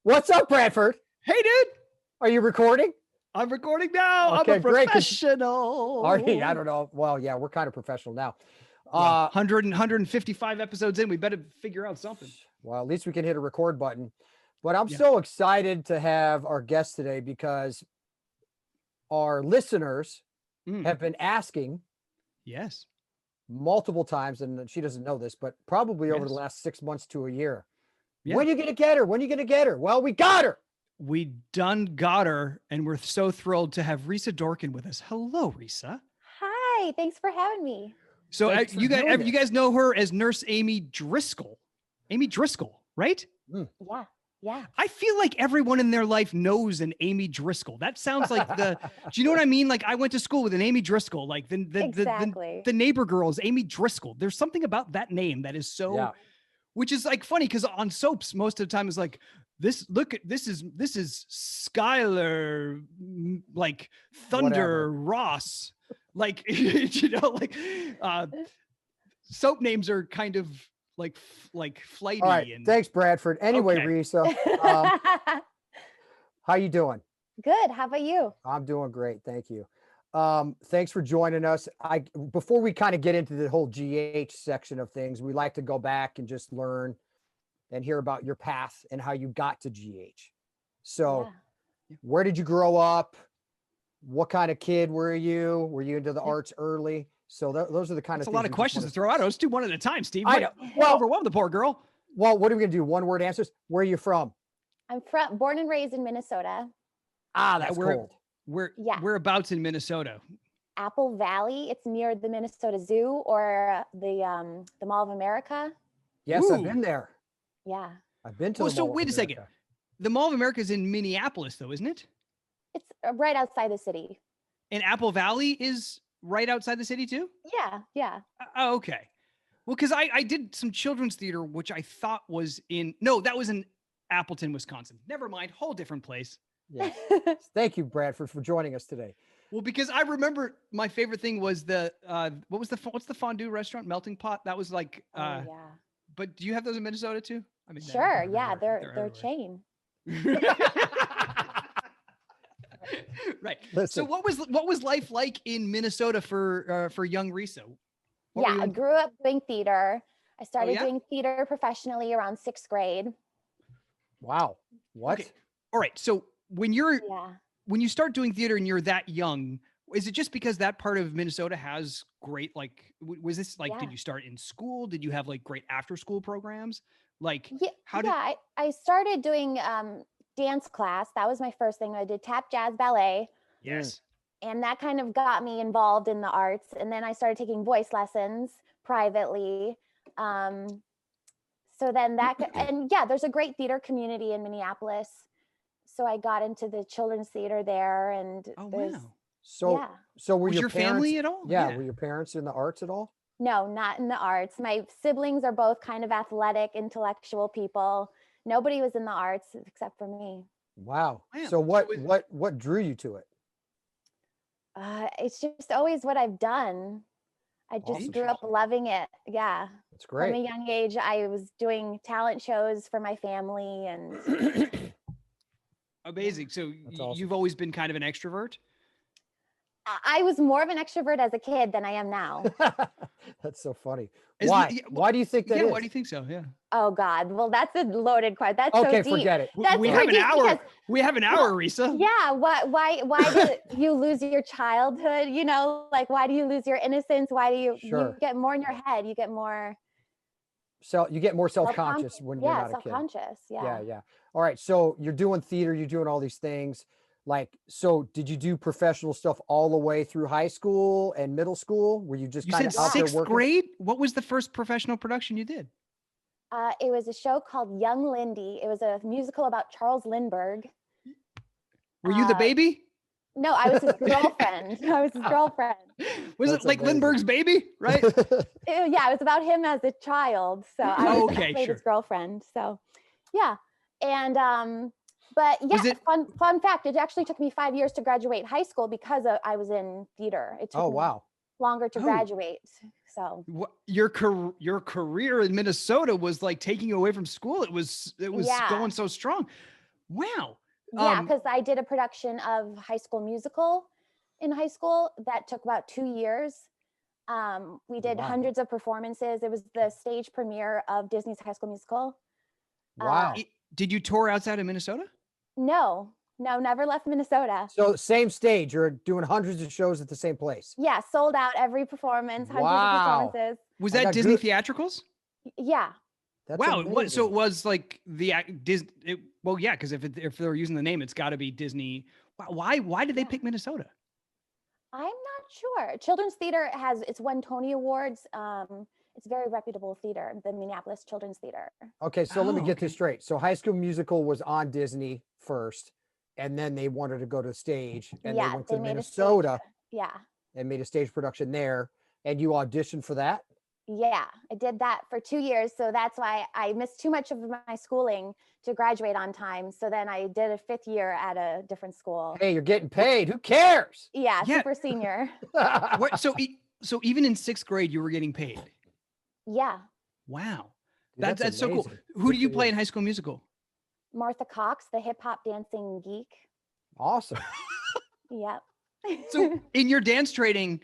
What's up, Bradford? Hey, dude. Are you recording? I'm recording now. Okay, I'm a great, professional. Are you? I don't know. Well, yeah, we're kind of professional now. 155 episodes in. We better figure out something. Well, at least we can hit a record button. But I'm so excited to have our guest today because our listeners have been asking Yes. multiple times, and she doesn't know this, but probably over the last 6 months to a year. Yeah. When are you going to get her? When are you going to get her? Well, we got her. We done got her, and we're so thrilled to have Risa Dorken with us. Hello, Risa. Hi, thanks for having me. So you guys know her as Nurse Amy Driscoll. Amy Driscoll, right? Yeah. I feel like everyone in their life knows an Amy Driscoll. That sounds like do you know what I mean? Like I went to school with an Amy Driscoll, like the neighbor girls, Amy Driscoll. There's something about that name that is so, which is like funny because on soaps, most of the time is like, this is Skylar, like Thunder Ross, like, you know, like soap names are kind of like flighty. All right, thanks, Bradford. Anyway, Risa, how you doing? Good. How about you? I'm doing great, thank you. Thanks for joining us. Before we kind of get into the whole GH section of things, we like to go back and just learn and hear about your path and how you got to GH. So, where did you grow up? What kind of kid were you? Were you into the arts early? So those are the kind of things. A lot of questions to throw out. Let's do one at a time, Steve. I know. Well, overwhelm the poor girl. Well, what are we gonna do? One word answers. Where are you from? I'm born and raised in Minnesota. Ah, that's cold. Whereabouts in Minnesota? Apple Valley. It's near the Minnesota Zoo or the Mall of America. Yes, I've been there. Yeah. I've been to. Well, so wait a second. The Mall of America is in Minneapolis, though, isn't it? It's right outside the city. And Apple Valley is right outside the city too? Yeah. Oh, okay. Well, because I did some children's theater, which I thought was that was in Appleton, Wisconsin. Never mind, whole different place. Yeah. Thank you, Bradford, for joining us today. Well, because I remember my favorite thing was what's the fondue restaurant? Melting Pot. That was like, But do you have those in Minnesota too? I mean, sure. Yeah, they're a chain. Right. Listen. So what was life like in Minnesota for young Risa? I grew up doing theater. I started doing theater professionally around 6th grade. Wow. What? Okay. All right. So when you start doing theater and you're that young, is it just because that part of Minnesota has great, like, was this like, did you start in school? Did you have like great after school programs? Like, I started doing dance class. That was my first thing. I did tap, jazz, ballet. Yes. And that kind of got me involved in the arts. And then I started taking voice lessons privately. So then there's a great theater community in Minneapolis. So I got into the children's theater there, and So were your family at all? Yeah. Were your parents in the arts at all? No, not in the arts. My siblings are both kind of athletic, intellectual people. Nobody was in the arts except for me. Wow. So what drew you to it? It's just always what I've done. I just grew up loving it. Yeah. That's great. From a young age, I was doing talent shows for my family and. Amazing. So you've always been kind of an extrovert? I was more of an extrovert as a kid than I am now. That's so funny. Why? Why do you think that is? Why do you think so? Yeah. Oh God. Well, that's a loaded question. That's okay. So deep. Forget it. We have an hour. We have an hour, Risa. Yeah. Why do you lose your childhood? You know, like why do you lose your innocence? Why do you get more in your head? You get more. So you get more self-conscious when you're not a kid. Self-conscious. Yeah. All right. So you're doing theater. You're doing all these things. Like, so did you do professional stuff all the way through high school and middle school? Were you just kind of out there working? 6th grade? What was the first professional production you did? It was a show called Young Lindy. It was a musical about Charles Lindbergh. Were you the baby? No, I was his girlfriend. Was it like amazing. Lindbergh's baby, right? It was about him as a child. So I played his girlfriend. So, yeah. And, but yeah, fun fact, it actually took me 5 years to graduate high school because I was in theater. It took me longer to graduate. So your career in Minnesota was like taking you away from school. It was going so strong. Wow. Yeah, because I did a production of High School Musical in high school that took about 2 years. We did hundreds of performances. It was the stage premiere of Disney's High School Musical. Wow. Did you tour outside of Minnesota? No, never left Minnesota. So same stage, you're doing hundreds of shows at the same place. Yeah, sold out every performance, hundreds of performances. Was that Disney theatricals? Yeah. That's wow. amazing. So it was like the Disney. Well, yeah, because if they're using the name, it's got to be Disney. Why did they pick Minnesota? I'm not sure. Children's Theater it's won Tony Awards. It's very reputable theater, the Minneapolis Children's Theater. Okay, so let me get this straight. So High School Musical was on Disney first, and then they wanted to go to stage, and they went to Minnesota. And made a stage production there, and you auditioned for that? Yeah, I did that for 2 years. So that's why I missed too much of my schooling to graduate on time. So then I did a 5th year at a different school. Hey, you're getting paid. Who cares? Yeah, super senior. So even in 6th grade, you were getting paid? Yeah. Wow. Dude, that's so cool. Who do you play in High School Musical? Martha Cox, the hip hop dancing geek. Awesome. Yep. So in your dance training,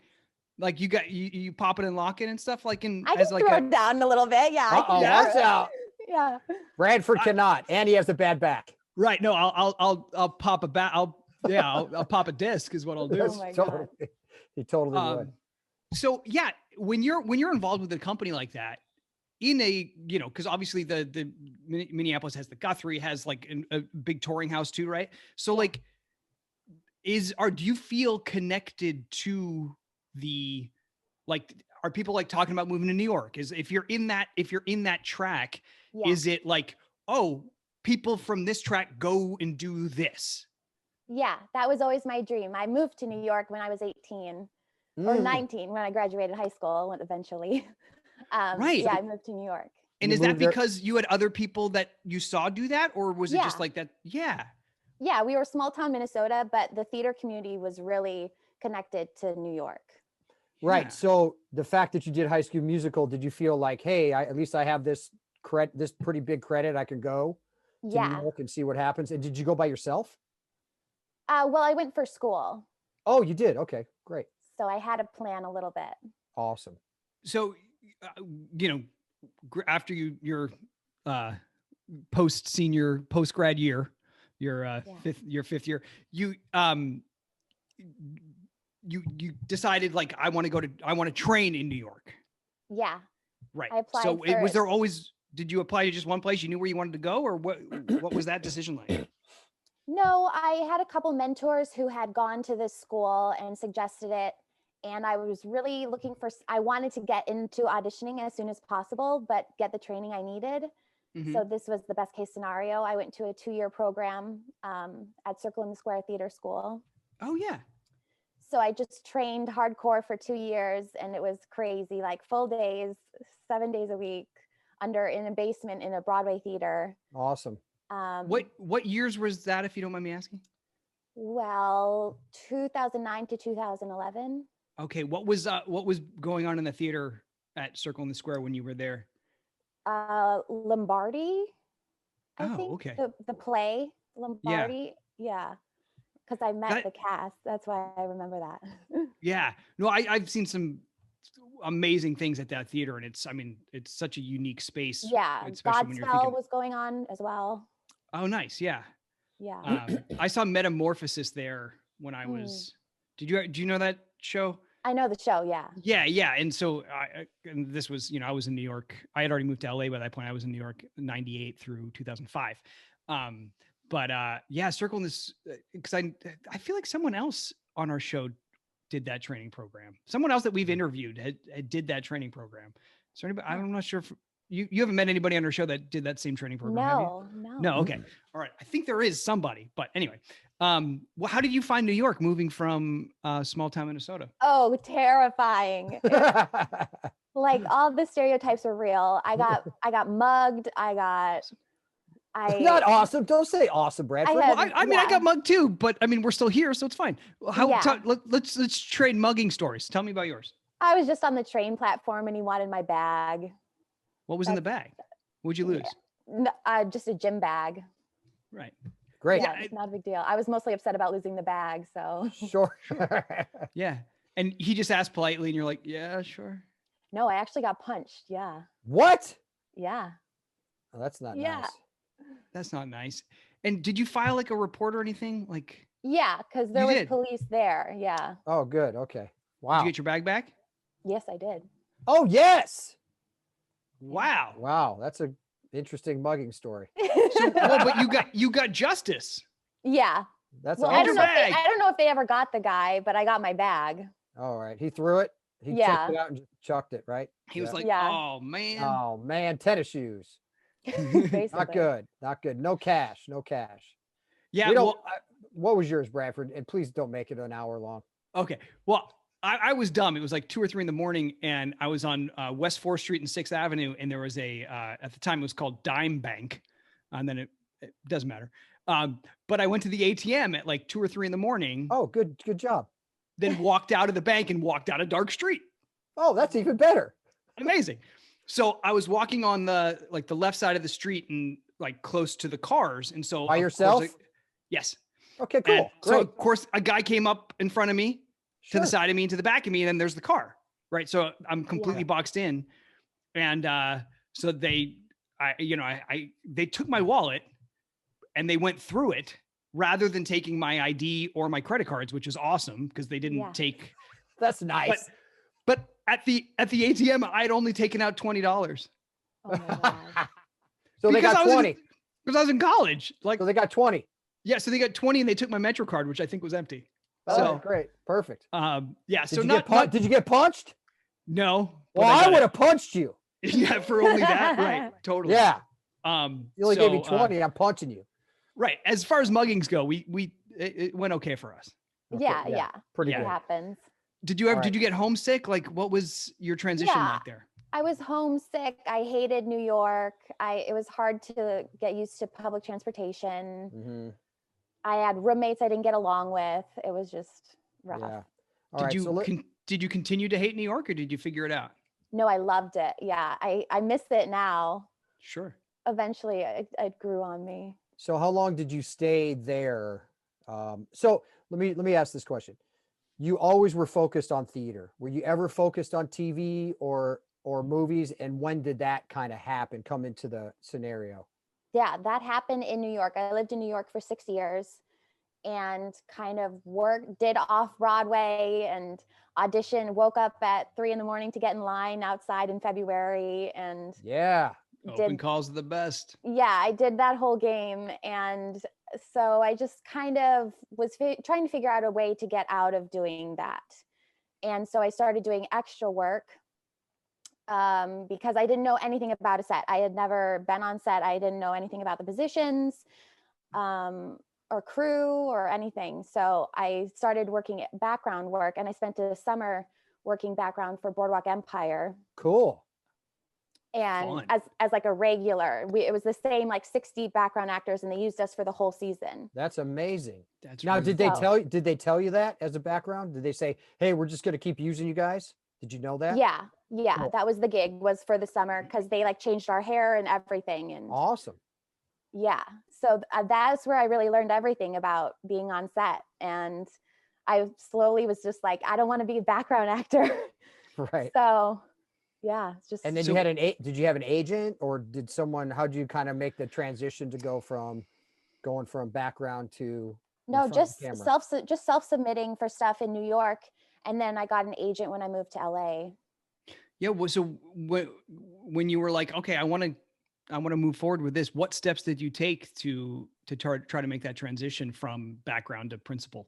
like you pop it and lock it and stuff, like I can throw it down a little bit. Yeah. Watch out. Yeah. Bradford cannot, and he has a bad back. Right. No, I'll pop a back. I'll pop a disc is what I'll do. Oh my God. He totally would. So yeah, when you're involved with a company like that, in a, because obviously the Minneapolis has the Guthrie, has like a big touring house too, right? So like, do you feel connected to the, like, are people like talking about moving to New York? If you're in that track, is it like, oh, people from this track go and do this? Yeah, that was always my dream. I moved to New York when I was 18 or 19 when I graduated high school eventually. Right. Yeah, I moved to New York. And is that because you had other people that you saw do that, or was it just like that? Yeah. Yeah, we were small town Minnesota, but the theater community was really connected to New York. Right. Yeah. So the fact that you did High School Musical, did you feel like, hey, at least I have this pretty big credit, I can go to New York and see what happens? And did you go by yourself? Well, I went for school. Oh, you did? Okay, great. So I had to plan a little bit. Awesome. So, after your post-grad year, your fifth year, you decided, like, I want to train in New York. Yeah. Right. So did you apply to just one place? You knew where you wanted to go, or what was that decision like? No, I had a couple mentors who had gone to this school and suggested it. And I was really I wanted to get into auditioning as soon as possible, but get the training I needed. Mm-hmm. So this was the best case scenario. I went to a 2-year program at Circle in the Square Theater School. Oh, yeah. So I just trained hardcore for 2 years, and it was crazy, like full days, 7 days a week, in a basement in a Broadway theater. Awesome. What years was that, if you don't mind me asking? Well, 2009 to 2011. Okay, what was going on in the theater at Circle in the Square when you were there? Lombardi, I think. Okay. The play Lombardi, yeah. Because I met the cast, that's why I remember that. Yeah, no, I've seen some amazing things at that theater, and it's such a unique space. Yeah, Godspell was going on as well. Oh, nice, yeah. Yeah. I saw Metamorphosis there when I was. Do you know that show? I know the show, yeah. Yeah. And so and this was, I was in New York. I had already moved to LA by that point. I was in New York 98 through 2005. Circle in this, because I feel like someone else on our show did that training program. Someone else that we've interviewed did that training program. So anybody, I'm not sure if you haven't met anybody on our show that did that same training program. No. Okay. All right. I think there is somebody, but anyway, how did you find New York moving from small town Minnesota? Oh, terrifying. Like all the stereotypes are real. I got mugged. Not awesome. Don't say awesome, Bradford. I got mugged too, but we're still here, so it's fine. Let's trade mugging stories. Tell me about yours. I was just on the train platform and he wanted my bag. What was in the bag? What'd you lose? Just a gym bag. Right. Great. Yeah, it's not a big deal. I was mostly upset about losing the bag. So sure. Yeah. And he just asked politely and you're like, yeah, sure. No, I actually got punched. Yeah. What? Yeah. Oh, that's not nice. That's not nice. And did you file like a report or anything? Like, yeah, because there was police there. Yeah. Oh, good. Okay. Wow. Did you get your bag back? Yes, I did. Oh, yes. Wow. Wow. That's a interesting mugging story. So, well, but you got justice. Yeah. That's well, awesome. I don't know if they ever got the guy, but I got my bag. All right. He threw it. He checked it out and just chucked it, right? He was like, oh man. Oh man, tennis shoes. Not good. Not good. No cash. No cash. Yeah. What was yours, Bradford? And please don't make it an hour long. Okay. Well, I was dumb. It was like 2 or 3 in the morning and I was on West 4th Street and 6th Avenue. And there was at the time it was called Dime Bank. And then it doesn't matter. But I went to the ATM at like 2 or 3 in the morning. Oh, good job. Then walked out of the bank and walked down a dark street. Oh, that's even better. Amazing. So I was walking on the left side of the street and like close to the cars. And so by yourself? Yes. Okay, cool. And so of course a guy came up in front of me, to the side of me and to the back of me. And then there's the car, right? So I'm completely boxed in. And so they took my wallet and they went through it rather than taking my ID or my credit cards, which is awesome because they didn't take. That's nice. But at the ATM, I'd only taken out $20. Oh my God. So they got 20 because I was in college. Like, so they got 20. Yeah, so they got 20 and they took my Metro card, which I think was empty. Oh, so great, perfect. Yeah. Did you get punched? No. Well, I would have punched you. Yeah, for only that, right? Totally. Yeah. You only gave me 20. I'm punching you. Right. As far as muggings go, it went okay for us. Okay, yeah. Pretty good. It happens. Did you get homesick? Like, what was your transition like there? I was homesick. I hated New York. It was hard to get used to public transportation. Mm-hmm. I had roommates I didn't get along with. It was just rough. Yeah. Did you continue to hate New York or did you figure it out? No, I loved it. Yeah. I miss it now. Sure. Eventually it grew on me. So how long did you stay there? So let me ask this question. You always were focused on theater. Were you ever focused on TV or movies? And when did that kind of happen, come into the scenario? Yeah, that happened in New York. I lived in New York for 6 years and kind of did off Broadway and woke up at 3 a.m. to get in line outside in February. And open calls are the best. Yeah, I did that whole game. And so I just kind of was trying to figure out a way to get out of doing that. And so I started doing extra work because I didn't know anything about a set. I had never been on set. I didn't know anything about the positions or crew or anything. So I started working at background work and I spent a summer working background for Boardwalk Empire. Cool. And as like a regular, it was the same like 60 background actors and they used us for the whole season. That's amazing. Now, did they tell you that as a background? Did they say, hey, we're just going to keep using you guys? Did you know that? Yeah. Cool. That was the gig, was for the summer because they like changed our hair and everything. And awesome. Yeah. So that's where I really learned everything about being on set. And I slowly was just like, I don't want to be a background actor. Right. So yeah, it's just. And then did you have an agent or how did you kind of make the transition to going from background to? No, just self-submitting for stuff in New York. And then I got an agent when I moved to LA. Yeah. Well, so when you were like, okay, I want to move forward with this, what steps did you take to try to make that transition from background to principal?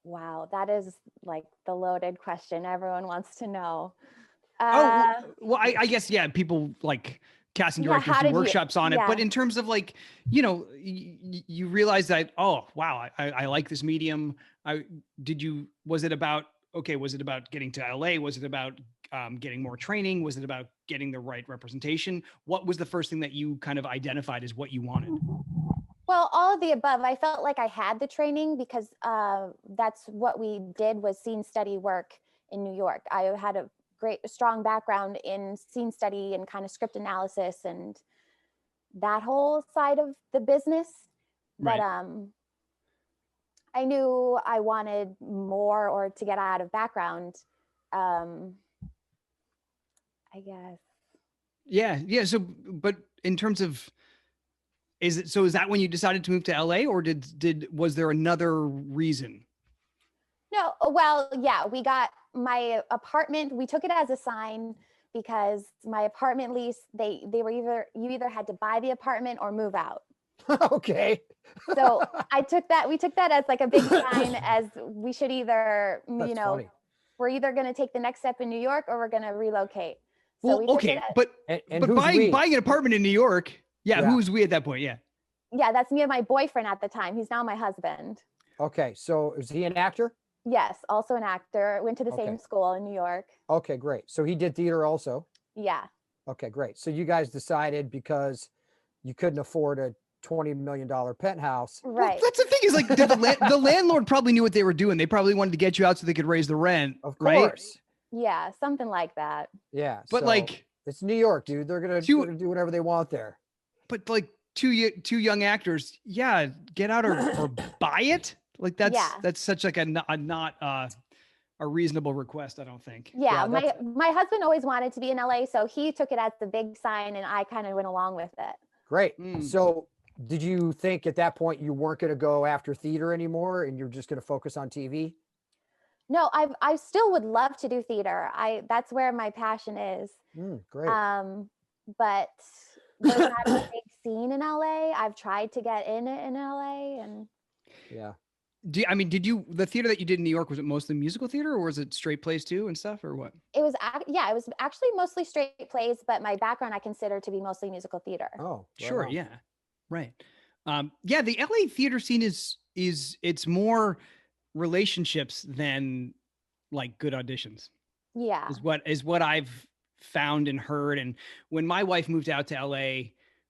Wow, that is like the loaded question everyone wants to know. I guess, yeah, people like casting directors do workshops on it, but in terms of like, you realize that, oh, wow, I like this medium. Was it about getting to LA? Was it about getting more training? Was it about getting the right representation? What was the first thing that you kind of identified as what you wanted? Well, all of the above. I felt like I had the training because that's what we did, was scene study work in New York. I had a strong background in scene study and kind of script analysis and that whole side of the business. But I knew I wanted more, or to get out of background, I guess. Yeah. So, but in terms of, is that when you decided to move to LA, or was there another reason? No, well, yeah, we got my apartment. We took it as a sign because my apartment lease, they were you either had to buy the apartment or move out. Okay. So we took that as like a big sign, as we should either, That's funny. we're either going to take the next step in New York or we're going to relocate. So well, okay, but buying an apartment in New York, who's we at that point? Yeah, that's me and my boyfriend at the time. He's now my husband. Okay, so is he an actor? Yes, also an actor. Went to the same school in New York. Okay, great. So he did theater also? Yeah. Okay, great. So you guys decided, because you couldn't afford a $20 million penthouse. Right. Well, that's the thing, is like the landlord probably knew what they were doing. They probably wanted to get you out so they could raise the rent. Of course. Right? Yeah, something like that. Yeah. But like, it's New York, dude. They're gonna do whatever they want there. But like two young actors, get out or buy it. Like that's such like a not a reasonable request, I don't think. Yeah, my husband always wanted to be in LA, so he took it as the big sign, and I kind of went along with it. Great. So did you think at that point you weren't going to go after theater anymore, and you're just going to focus on TV? No, I still would love to do theater. That's where my passion is. Great. But there's not a big scene in LA. I've tried to get in LA, and yeah. Did you, the theater that you did in New York, was it mostly musical theater, or was it straight plays too and stuff, or what? It was actually mostly straight plays, but my background I consider to be mostly musical theater. Oh, sure. Yeah. Right. The LA theater scene is it's more relationships than like good auditions. Yeah. Is what I've found and heard. And when my wife moved out to LA,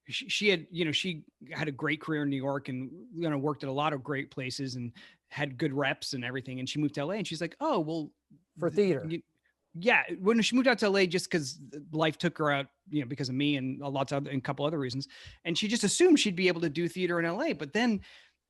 she had a great career in New York, and worked at a lot of great places and had good reps and everything. And she moved to LA, and she's like, oh, well, for theater. When she moved out to LA, just because life took her out, because of me and a couple other reasons. And she just assumed she'd be able to do theater in LA. But then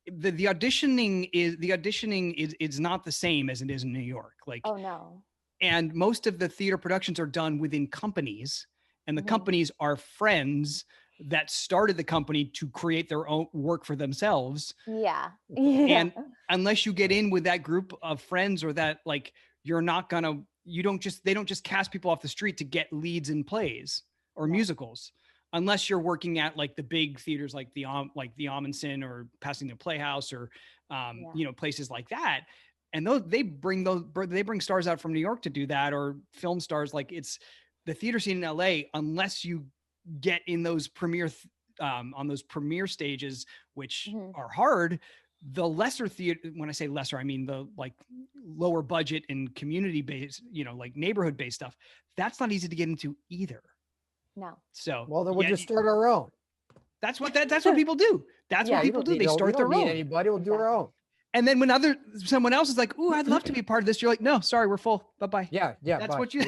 the auditioning is not the same as it is in New York. Like, oh no. And most of the theater productions are done within companies, and the companies are friends that started the company to create their own work for themselves. Yeah. And unless you get in with that group of friends, or that, like, they don't just cast people off the street to get leads in plays or musicals, unless you're working at like the big theaters, like the Amundsen or Pasadena Playhouse, or places like that. And they bring stars out from New York to do that, or film stars. Like, it's the theater scene in LA, unless you get in those premiere on those premiere stages, which are hard. The lesser theater, when I say lesser, I mean the like lower budget and community based, like neighborhood based stuff. That's not easy to get into either. No. So well, then we'll just start our own. That's what people do. That's what people do. They start their own. Anybody will do our own. And then when someone else is like, "Ooh, I'd love to be a part of this," you're like, "No, sorry, we're full. Bye-bye." Yeah. That's what you.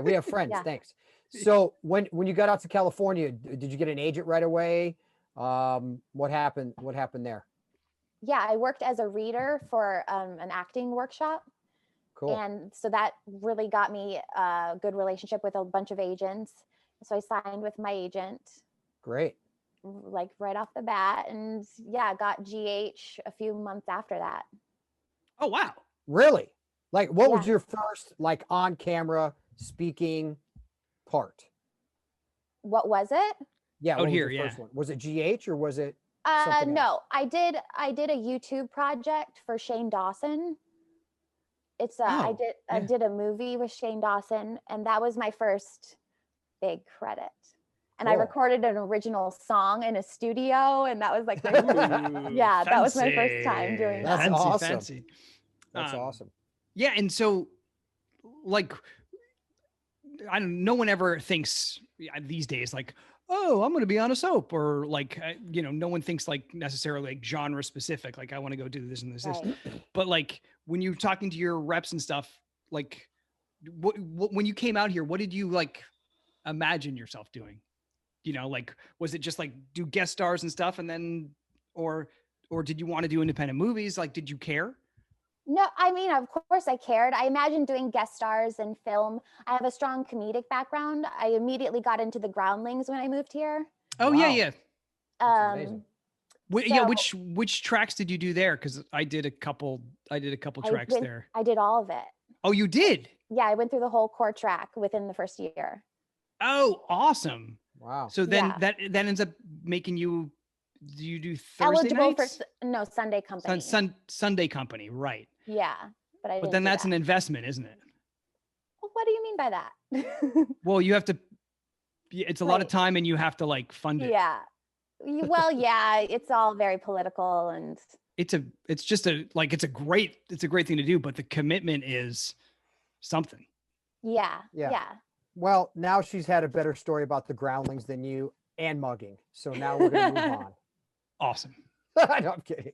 We have friends. Yeah. Thanks. So when you got out to California, did you get an agent right away? What happened there? Yeah, I worked as a reader for an acting workshop. Cool. And so that really got me a good relationship with a bunch of agents. So I signed with my agent. Great. Like right off the bat, and got GH a few months after that. Oh wow! Really? Like, what was your first like on camera speaking part? What was it? Yeah. What was your first one? Was it GH or was it? No, I did a YouTube project for Shane Dawson. It's I did a movie with Shane Dawson, and that was my first big credit. And I recorded an original song in a studio, and that was like, that was my first time doing that. That's awesome. Fancy. That's awesome. Yeah, and so, like, no one ever thinks these days like, oh, I'm going to be on a soap, or like, no one thinks like necessarily like genre specific. Like, I want to go do this and this, this. But like, when you're talking to your reps and stuff, like, when you came out here, what did you like imagine yourself doing? Like, was it just like do guest stars and stuff, and then, or or did you want to do independent movies? Like, did you care? No, I mean, of course I cared. I imagined doing guest stars in film. I have a strong comedic background. I immediately got into the Groundlings when I moved here. Oh, wow. Yeah. That's amazing. Yeah, which tracks did you do there? Because I did a couple tracks there. I did all of it. Oh, you did? Yeah, I went through the whole core track within the first year. Oh, awesome! Wow. So then that ends up making you. Do you do Thursday eligible nights? For Sunday company? Sunday company, right? Yeah, but then that's an investment, isn't it? Well, what do you mean by that? Well, you have to. It's a lot of time, and you have to like fund it. Yeah. Well, yeah, it's all very political, and it's a great thing to do, but the commitment is something. Yeah. Well, now she's had a better story about the Groundlings than you and mugging. So now we're going to move on. Awesome. No, I'm kidding.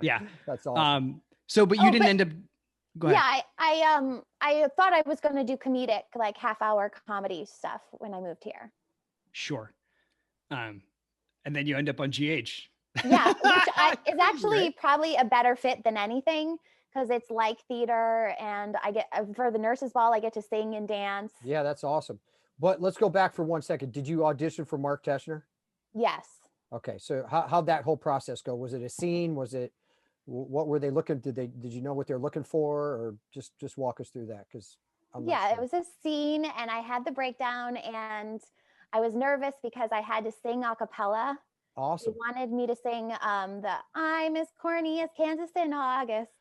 Yeah. That's awesome. But you didn't end up. Go ahead. Yeah, I thought I was going to do comedic, like half-hour comedy stuff when I moved here. Sure. And then you end up on GH. Yeah, which is actually probably a better fit than anything, because it's like theater, and I get, for the nurses ball, I get to sing and dance. Yeah, that's awesome. But let's go back for 1 second. Did you audition for Mark Teschner? Yes. Okay, so how'd that whole process go? Was it a scene? Was it, what were they looking? Did you know what they're looking for, or just walk us through that? Because it was a scene, and I had the breakdown, and I was nervous because I had to sing a cappella. Awesome. They wanted me to sing the "I'm as corny as Kansas in August,"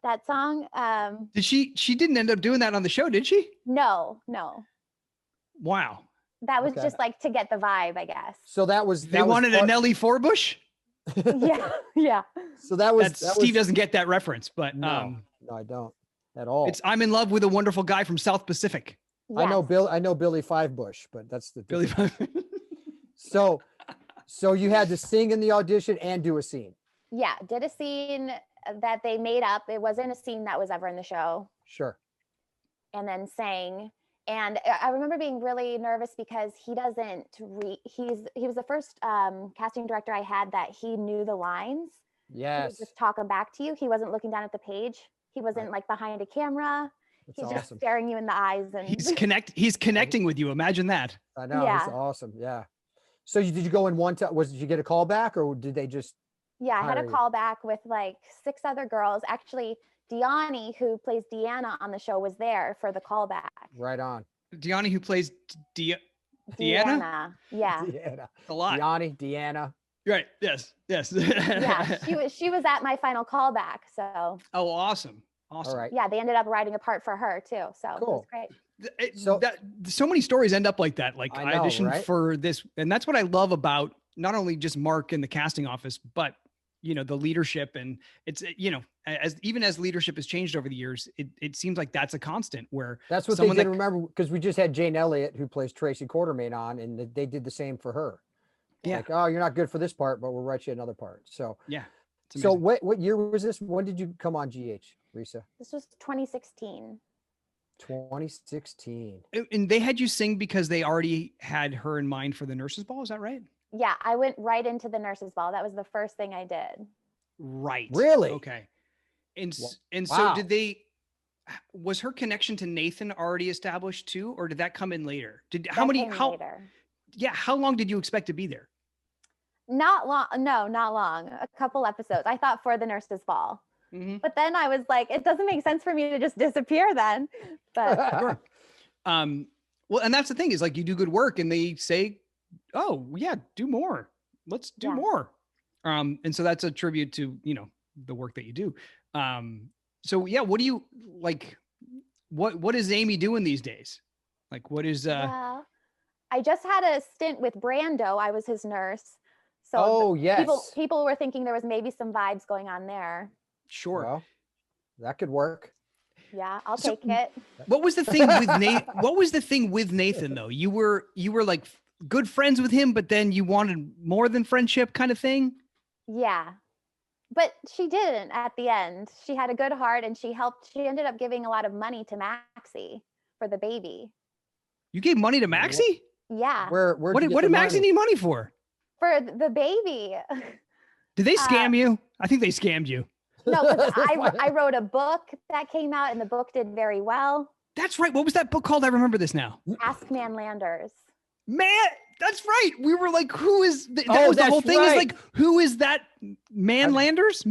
that song. Did she didn't end up doing that on the show, did she? No. Wow. That was just like to get the vibe, I guess. So they wanted a Nelly Forbush? Yeah. So that was Steve doesn't get that reference, but no, I don't at all. It's I'm in love with a wonderful guy from South Pacific. Yes. I know Billy Five Bush, but that's the Billy Five. So you had to sing in the audition and do a scene. Yeah, did a scene that they made up. It wasn't a scene that was ever in the show. Sure. And then sang. And I remember being really nervous because he doesn't he was the first casting director I had that he knew the lines. Yes. He would just talk them back to you. He wasn't looking down at the page. He wasn't like behind a camera. That's He's awesome. just staring you in the eyes, and he's connecting with you. Imagine that. I know. Yeah. It's awesome. Yeah. So did you go in one time? Did you get a call back, or did they just? Yeah, I had a call back with like 6 other girls. Actually, Deani, who plays Deanna on the show, was there for the callback. Right on. Deani, who plays Deanna? Yeah. Deanna. A lot. Deanna. Right. Yes. Yeah, she was at my final callback. So. Oh, awesome. All right. Yeah, they ended up writing a part for her too. So cool. It was great. So many stories end up like that. Like I auditioned for this, and that's what I love about not only just Mark in the casting office, but the leadership. And it's as leadership has changed over the years, it seems like that's a constant where that's what they did. Remember, because we just had Jane Elliott, who plays Tracy Quartermain, on, and they did the same for her. Yeah. Like, oh, you're not good for this part, but we'll write you another part. So yeah. So what year was this? When did you come on GH, Risa? This was 2016. 2016. And they had you sing because they already had her in mind for the nurses ball. Is that right? Yeah, I went right into the nurses ball. That was the first thing I did. Right. Really? Okay. And so was her connection to Nathan already established too, or did that come in later? Later. Yeah. How long did you expect to be there? Not long. No, not long. A couple episodes. I thought for the nurses ball. Mm-hmm. But then I was like, it doesn't make sense for me to just disappear then. But sure. Well, and that's the thing is like you do good work and they say, oh yeah, do more. Let's do more. And so that's a tribute to, the work that you do. So yeah, what do you like? What is Amy doing these days? Like, what is, I just had a stint with Brando. I was his nurse. So people were thinking there was maybe some vibes going on there. Sure. Well, that could work. Yeah, I'll take it. What was the thing with Nathan? What was the thing with Nathan though? You were like good friends with him, but then you wanted more than friendship kind of thing? Yeah. But she didn't at the end. She had a good heart and she ended up giving a lot of money to Maxie for the baby. You gave money to Maxie? Yeah. What did Maxie need money for? For the baby. Did they scam you? I think they scammed you. No, because I wrote a book that came out, and the book did very well. That's right. What was that book called? I remember this now. Ask Man Landers. Man, that's right. We were like, who is that? Was the whole thing, is like, who is that? Manlanders?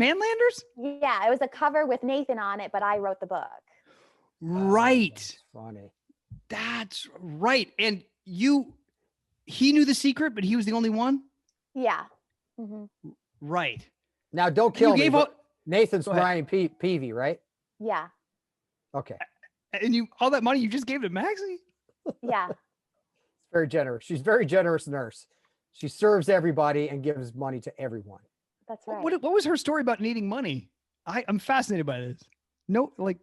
Yeah, it was a cover with Nathan on it, but I wrote the book. Right. That's funny. That's right. And he knew the secret, but he was the only one? Yeah. Mm-hmm. Right. Now, don't kill me. Nathan's Brian Peavy, right? Yeah. Okay. And all that money you just gave to Maxie? Yeah. Very generous. She's a very generous nurse. She serves everybody and gives money to everyone. That's right. What was her story about needing money? I'm fascinated by this. No, like,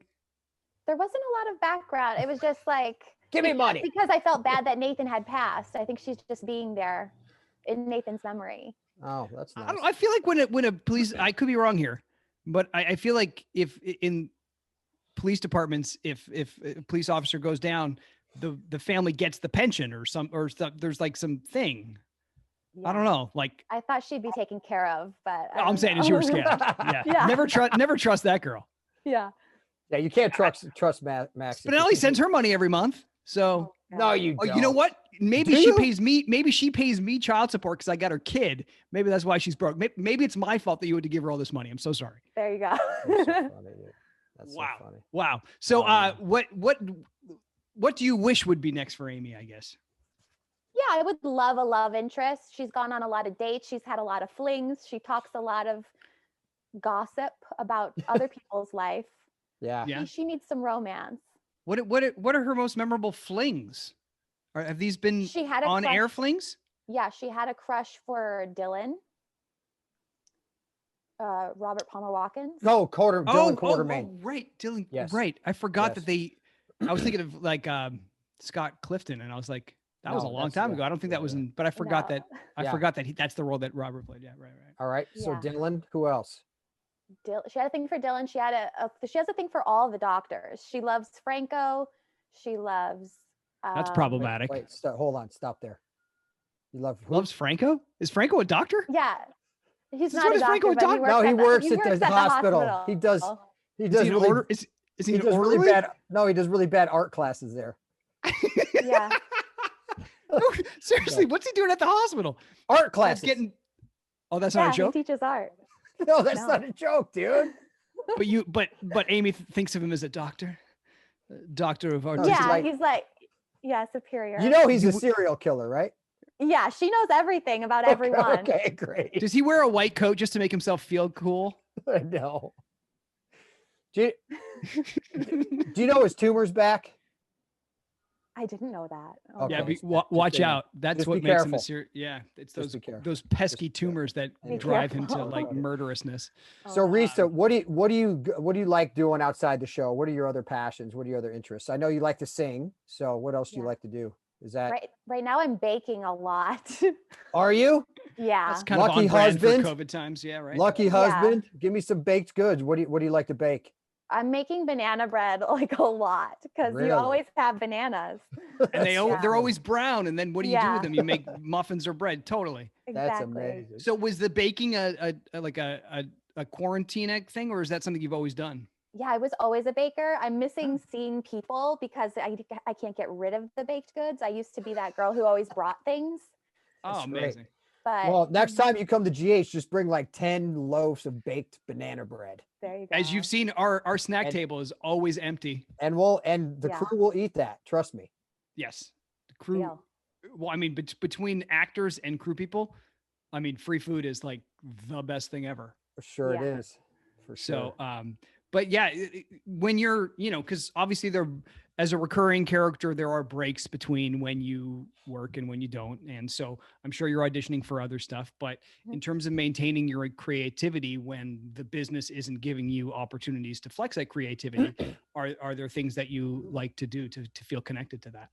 there wasn't a lot of background. It was just like, give me money. Because I felt bad that Nathan had passed. I think she's just being there in Nathan's memory. Oh, that's nice. I feel like when a police, I could be wrong here, but I feel like if in police departments, if a police officer goes down, the family gets the pension or there's like some thing. Yeah. I don't know. Like, I thought she'd be taken care of, but I'm saying is you were scammed. Yeah. Never trust that girl. Yeah. Yeah. You can't trust Max. Spinelli sends her money every month. So no, you don't. You know what? Maybe she pays me child support because I got her kid. Maybe that's why she's broke. Maybe it's my fault that you had to give her all this money. I'm so sorry. There you go. That's so funny, dude. That's wow. So funny. Wow. So what do you wish would be next for Amy, I guess? Yeah, I would love a love interest. She's gone on a lot of dates. She's had a lot of flings. She talks a lot of gossip about other people's life. Yeah. She needs some romance. What are her most memorable flings? Have these been on-air flings? Yeah, she had a crush for Dylan. Robert Palmer Watkins. No, Dylan Quartermain. Oh, right, Dylan. Yes. Right. I forgot that I was thinking of like Scott Clifton, and I was that was a long time ago. I don't think that was but I forgot that. I forgot that that's the role that Robert played. Yeah, right. All right. So Dylan, who else? She had a thing for Dylan. She has a thing for all the doctors. She loves Franco. She loves. That's problematic. Wait, hold on. Stop there. You loves Franco? Is Franco a doctor? Yeah. He's not a doctor, but he works at the hospital. He does really. Is he really bad? No, he does really bad art classes there. Yeah. Seriously, what's he doing at the hospital? Art classes. That's not a joke. He teaches art. No, that's not a joke, dude. But Amy thinks of him as a doctor of art. Yeah, he's like, superior. You know, he's a serial killer, right? Yeah, she knows everything about everyone. Okay, great. Does he wear a white coat just to make himself feel cool? No. Do you know his tumor's back? I didn't know that. Oh, yeah, watch out. That's what makes him a serial. Yeah, it's those pesky tumors that drive him to like murderousness. So Risa, what do you like doing outside the show? What are your other passions? What are your other interests? I know you like to sing. So what else do you like to do? Is that right now? I'm baking a lot. Are you? Yeah. That's kind lucky of on husband for COVID times. Yeah, right. Lucky husband. Give me some baked goods. What do you like to bake? I'm making banana bread like a lot because you always have bananas. And they're always brown. And then what do you do with them? You make muffins or bread. Totally. Exactly. That's amazing. So was the baking a quarantine thing, or is that something you've always done? Yeah, I was always a baker. I'm missing seeing people because I can't get rid of the baked goods. I used to be that girl who always brought things. Oh, amazing. But next time you come to GH, just bring like 10 loaves of baked banana bread. There you go. As you've seen, our snack table is always empty. And the crew will eat that. Trust me. Yes. The crew. Yeah. Well, I mean, between actors and crew people, I mean, free food is like the best thing ever. For sure it is. For sure. So, but yeah, when you're, because obviously as a recurring character, there are breaks between when you work and when you don't. And so I'm sure you're auditioning for other stuff, but in terms of maintaining your creativity when the business isn't giving you opportunities to flex that creativity, are there things that you like to do to feel connected to that?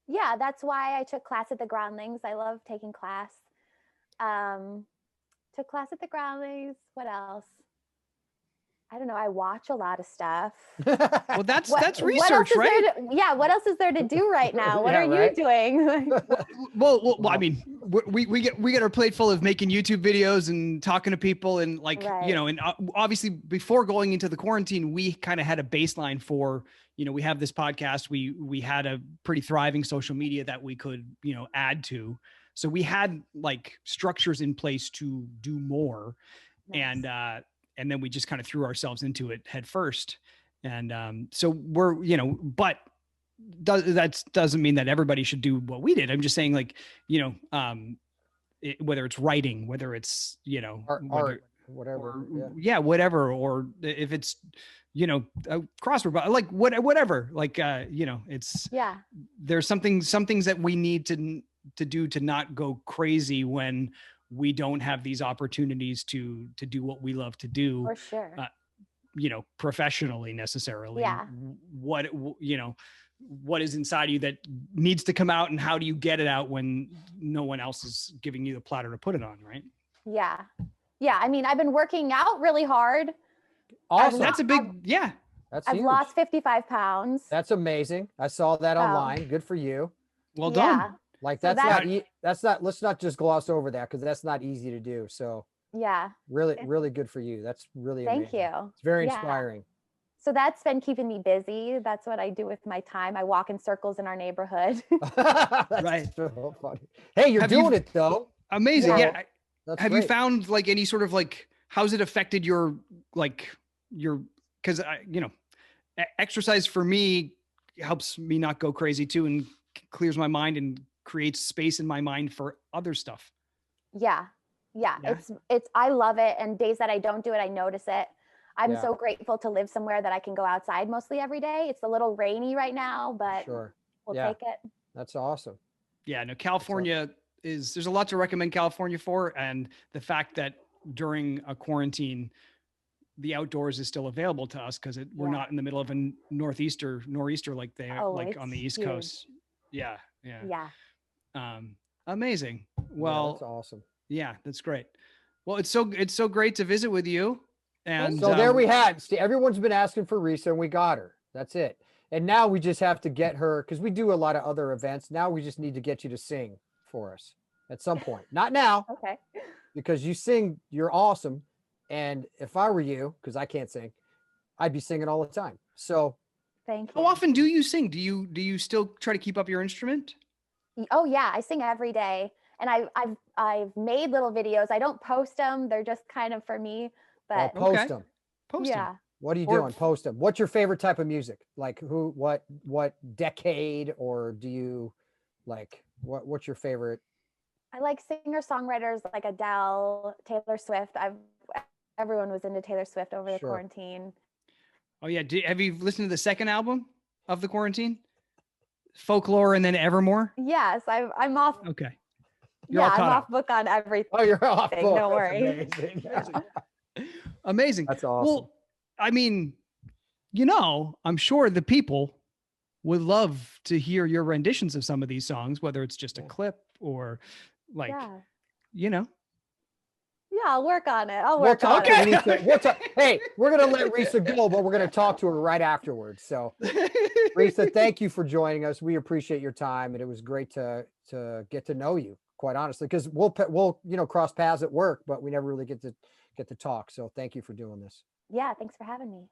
Yeah, that's why I took class at the Groundlings. I love taking class. Took class at the Groundlings. What else? I don't know. I watch a lot of stuff. Well, that's research, right? What else is there to do right now? What are you doing? well, I mean, we get our plate full of making YouTube videos and talking to people, and like, you know, and obviously before going into the quarantine, we kind of had a baseline for, you know, we have this podcast, we had a pretty thriving social media that we could, you know, add to. So we had like structures in place to do more. Nice. And then we just kind of threw ourselves into it head first. And so we're, you know, but that doesn't mean that everybody should do what we did. I'm just saying, like, you know, whether it's writing, whether it's, you know, art, whatever. Whatever. Or if it's, you know, a crossword, like whatever, like, you know, it's, there's some things that we need to do to not go crazy when we don't have these opportunities to do what we love to do. For sure. You know, professionally necessarily. Yeah. What, you know, what is inside you that needs to come out, and how do you get it out when no one else is giving you the platter to put it on, right? Yeah. Yeah. I mean, I've been working out really hard. Awesome. That's a big, I've lost 55 pounds. That's amazing. I saw that online. Good for you. Well done. Like that's not, let's not just gloss over that, because that's not easy to do. So really good for you. That's really amazing. Thank you. It's very inspiring. So that's been keeping me busy. That's what I do with my time. I walk in circles in our neighborhood. Right. So funny. Hey, you're doing it though. Amazing. Yeah. Have you found like any sort of like, how's it affected your, cause you know, exercise for me helps me not go crazy too, and clears my mind and creates space in my mind for other stuff. Yeah. It's, I love it. And days that I don't do it, I notice it. I'm so grateful to live somewhere that I can go outside mostly every day. It's a little rainy right now, but we'll take it. That's awesome. Yeah, no, California there's a lot to recommend California for. And the fact that during a quarantine, the outdoors is still available to us, because we're not in the middle of a nor'easter like they like on the East Coast. Yeah. Amazing. Well, that's awesome. Yeah, that's great. Well, it's so great to visit with you. And so there we had, see, everyone's been asking for Risa, and we got her. That's it. And now we just have to get her, because we do a lot of other events. Now we just need to get you to sing for us at some point. Not now. Okay. Because you sing, you're awesome. And if I were you, because I can't sing, I'd be singing all the time. So thank you. How often do you sing? Do you still try to keep up your instrument? Oh yeah, I sing every day. And I've made little videos. I don't post them. They're just kind of for me. But post them. Post them. What are you doing? Post them. What's your favorite type of music? Like what decade, or do you like, what's your favorite? I like singer-songwriters like Adele, Taylor Swift. Everyone was into Taylor Swift over the quarantine. Oh yeah. Have you listened to the second album of the quarantine? Folklore and then Evermore? Yes, I'm off. Okay. I'm off book on everything. Oh, you're off book. Don't worry. Amazing. That's awesome. Well, I mean, you know, I'm sure the people would love to hear your renditions of some of these songs, whether it's just a clip or like, you know. Yeah, I'll work on it. I'll work on it. Hey, we're going to let Risa go, but we're going to talk to her right afterwards. So Risa, thank you for joining us. We appreciate your time. And it was great to get to know you, quite honestly, because we'll, you know, cross paths at work, but we never really get to talk. So thank you for doing this. Yeah. Thanks for having me.